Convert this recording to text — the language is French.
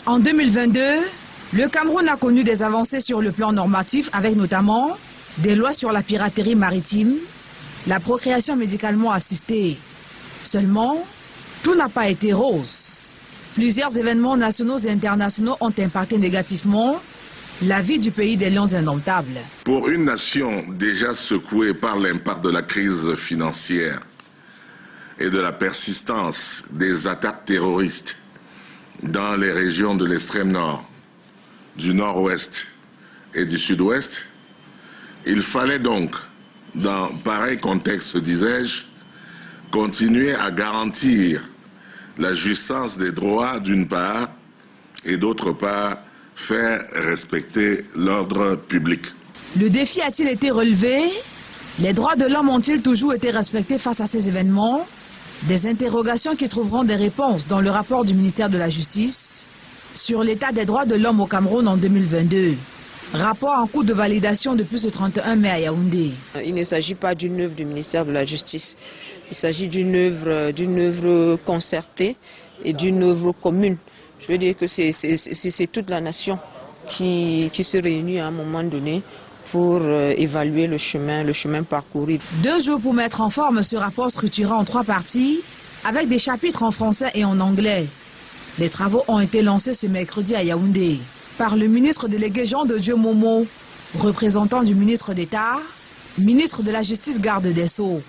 En 2022, le Cameroun a connu des avancées sur le plan normatif avec notamment des lois sur la piraterie maritime, la procréation médicalement assistée. Seulement, tout n'a pas été rose. Plusieurs événements nationaux et internationaux ont impacté négativement la vie du pays des lions indomptables. Pour une nation déjà secouée par l'impact de la crise financière et de la persistance des attaques terroristes dans les régions de l'extrême nord, du nord-ouest et du sud-ouest, il fallait donc, dans pareil contexte, disais-je, continuer à garantir la jouissance des droits d'une part et d'autre part faire respecter l'ordre public. Le défi a-t-il été relevé? Les droits de l'homme ont-ils toujours été respectés face à ces événements? Des interrogations qui trouveront des réponses dans le rapport du ministère de la Justice sur l'état des droits de l'homme au Cameroun en 2022. Rapport en cours de validation depuis ce 31 mai à Yaoundé. Il ne s'agit pas d'une œuvre du ministère de la Justice. Il s'agit d'une œuvre concertée et d'une œuvre commune. Je veux dire que c'est toute la nation qui se réunit à un moment donné pour évaluer le chemin parcouru. 2 jours pour mettre en forme ce rapport structuré en 3 parties avec des chapitres en français et en anglais. Les travaux ont été lancés ce mercredi à Yaoundé par le ministre délégué Jean de Dieu Momo, représentant du ministre d'État, ministre de la Justice, garde des Sceaux.